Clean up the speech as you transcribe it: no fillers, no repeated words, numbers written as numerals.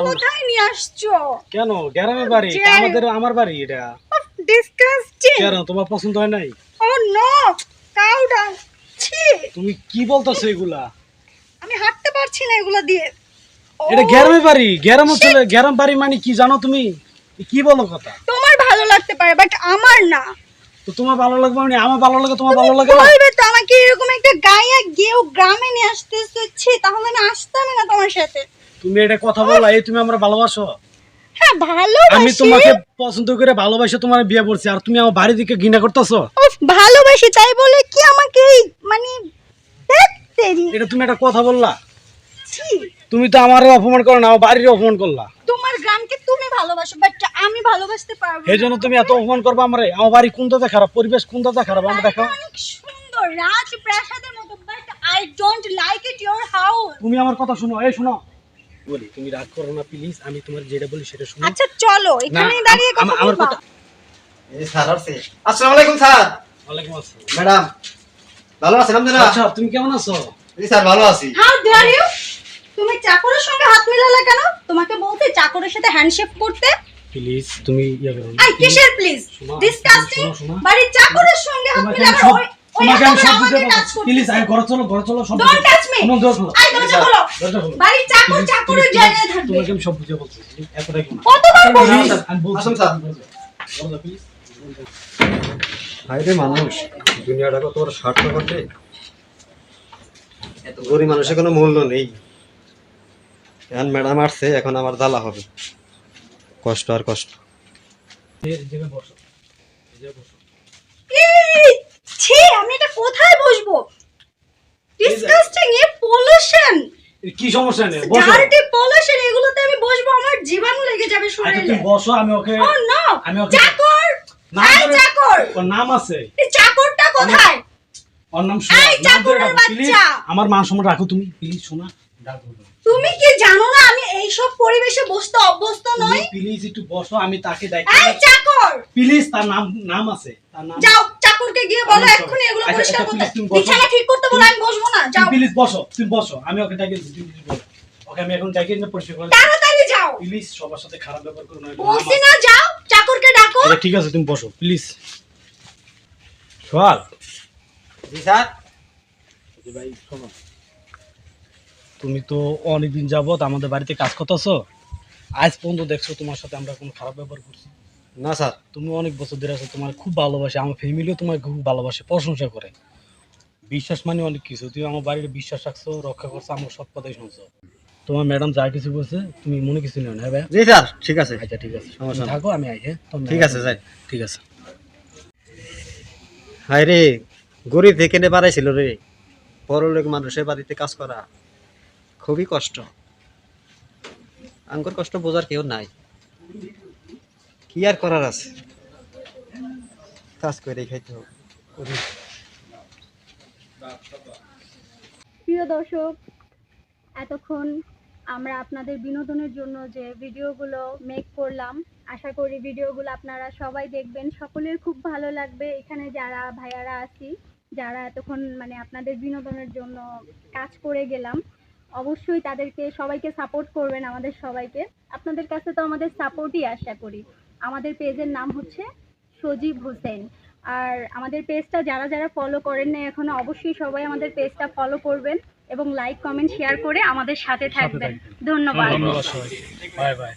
কোথায় নিয়ে আসছো? কেন গ্রামের বাড়ি? আমার বাড়ি এটা। ডিসকাস্টিং। কেন তোমার পছন্দ হয় নাই? ও নো, কাউ ডাং। ছি, তুমি কি বলতাছো এগুলা? আমি হাঁটতে পারছি না এগুলা দিয়ে। এটা গ্রামের বাড়ি। গ্রাম বাড়ি মানে কি জানো তুমি? কি বলো কথা? তোমার ভালো লাগতে পারে বাট আমার না। তো তোমার ভালো লাগবে মানে আমার ভালো লাগে, তোমার ভালো লাগে না? বলবে তো আমাকে এরকম একটা গায়ে গেও গ্রামে নিয়ে আসতেছে, ছি, তাহলে আমি আসতামই না তোমার সাথে। তুমি এটা কথা বললা, এই তুমি আমরা ভালোবাসো? হ্যাঁ ভালোবাসি। আমি তোমাকে পছন্দ করে ভালোবাসে তোমার বিয়ে করছি, আর তুমি আমার বাড়ি দিকে ঘৃণা করতেছো? উফ, ভালোবাসি তাই বলে কি আমাকে মানে দেখতেরি? এটা তুমি একটা কথা বললা? ছি, তুমি তো আমারও অপমান করো না, আমার বাড়ির অপমান করলা। তোমার গ্রামকে তুমি ভালোবাসো বাট আমি ভালোবাসতে পারবো এই জন্য তুমি এত অপমান করবা আমারে? আমার বাড়ি কোনটাতে খারাপ, পরিবেশ কোনটাতে খারাপ আমরা দেখাও। অনেক সুন্দর রাজপ্রাসাদের মতো but I don't like eat your house. তুমি আমার কথা শুনো, এই শুনো বলি, তুমি রাগ করো না প্লিজ, আমি তোমার যেটা বলি সেটা শুনো। আচ্ছা চলো এখানেই দাঁড়িয়ে কথা আমার বলবা। কথা। এই স্যার আসছে। আসসালামু আলাইকুম স্যার। ওয়ালাইকুম আসসালাম। ম্যাডাম ভালো আছেন আপনারা? আচ্ছা তুমি কেমন আছো? জি স্যার ভালো আছি। How dare you? তুমি চাকরের সঙ্গে হাত মিলালে কেন? তোমাকে বলতে চাকরের সাথে হ্যান্ডশেক করতে। প্লিজ তুমি ইয়া করো না। আই কিসের প্লিজ? শোনো, ডিসকাস্টিং। শোনো। বাড়ির চাকরের সঙ্গে হাত তোমাকে মিলাবে। আমি ওই তোমাকে আমি সব বুঝে আমাকে টাচ বলছি। করতে। প্লিজ আই ঘরে চলো সব ডোন্ট টাচ মি। কোনো দোষ না। আই দরজা খোলো। দরজা খোলো। বাড়ির চাকরের জায়গায় থাকবে। তোমাকে আমি সব বুঝে বলছি, এতটাই না। কতবার বলবো? প্লিজ আমি বলছি আসুন স্যার। দরজা প্লিজ। হাইরে মানুষ, দুনিয়াটা কত বড় স্বার্থ করতে। এত গরিব মানুষের কোনো মূল্য নেই। এখন ম্যাডাম আসছে, এখন আমার জ্বালা হবে। কষ্ট আর কষ্ট। এই জায়গায় বসো, এই জায়গায় বসো। এই, ছি, আমি এটা কোথায় বসবো? ডিসকাস্টিং, এ পলিউশন, কি সমস্যা নেই, বসো। ডার্টি পলিউশন, এগুলোতে আমি বসবো আমার জীবাণু লেগে যাবে আচ্ছা শরীরে। তুমি বসো, আমি ওকে ও নো, আমি ওকে চাকর, নাম এই ধরে- চাকর, ওর নাম আছে, এই চাকরটা কোথায়? ওর নাম এই শোনা, নাম ধরে চাকরের ডাকো, প্লিজ। বাচ্চা। আমার মান সম্মান রাখো তুমি, প্লিজ শোনা, ডাকো। তুমি কি জানো না আমি এইসব পরিবেশে বসতে অভ্যস্ত নই? প্লিজ একটু বসো, আমি তাকে ডাকি। এই চাকর, প্লিজ, তার নাম আছে, তার নাম। যাও চাকরকে গিয়ে বলো আচ্ছা, এক্ষুনি এগুলো আচ্ছা, পরিষ্কার আচ্ছা, করতে। please, তুমি বসো। বিছানা ঠিক করতে বলো, আমি বসবো না, যাও প্লিজ বসো, তুমি বসো, আমি ওকে ডাকি, তুমি প্লিজ বসো। ওকে আমি এখন ডাকি না, পরিষ্কার করে। তাড়াতাড়ি যাও। প্লিজ সবার সাথে খারাপ ব্যবহার করো না। এটা নাম বলছি আছে। না যাও, চাকরকে ডাকো। আচ্ছা ঠিক আছে, তুমি বসো প্লিজ। Sohag, G sir. ভাই শোনো, তুমি তো অনেকদিন যাবত আমাদের বাড়িতে কাজ করতেছো, আজ পর্যন্ত দেখছো তোমার সাথে আমরা কোনো খারাপ ব্যবহার করছি? না স্যার। তুমি অনেক বছর ধরে আছো, তোমার খুব ভালোবাসে, আমার ফ্যামিলিও তোমার খুব ভালোবাসে, প্রশংসা করে। বিশ্বাস মানে অনেক কিছু, তুমি আমার বাড়ির বিশ্বাস রাখছো, রক্ষা করছো, আমার সব কথাই শুনছো। তোমার ম্যাডাম যা কিছু বলছে তুমি মনে কিছু নিও না, হ্যাঁ ভাই? জি স্যার, ঠিক আছে। আচ্ছা ঠিক আছে, সমস্যা নেই। থাকো, আমি আই, হ্যাঁ? ঠিক আছে, যাই। ঠিক আছে। হাইরে, গরিব থেকে নে বাড়াইছিল রে। পরলোক মানুষের বাড়িতে কাজ করা খুবই কষ্ট। আঙ্গুর কষ্ট বোঝার কেউ নাই। কি আর করার আছে, কাজ করে খাইতে হবে। প্রিয় দর্শক, এতক্ষণ আমরা আপনাদের বিনোদনের জন্য যে ভিডিওগুলো মেক করলাম, আশা করি ভিডিওগুলো আপনারা সবাই দেখবেন, সকলের খুব ভালো লাগবে। এখানে যারা ভাইয়ারা আছি, যারা এতক্ষণ মানে আপনাদের বিনোদনের জন্য কাজ করে গেলাম, অবশ্যই তাদেরকে সবাইকে সাপোর্ট করবেন, আমাদের সবাইকে। আপনাদের কাছে তো আমাদের সাপোর্টই আশা করি। আমাদের পেজের নাম হচ্ছে সজীব হোসেন। আর আমাদের পেজটা যারা যারা ফলো করেন না এখনো, অবশ্যই সবাই আমাদের পেজটা ফলো করবেন এবং লাইক কমেন্ট শেয়ার করে আমাদের সাথে থাকবেন। ধন্যবাদ। ধন্যবাদ সবাই, বাই বাই।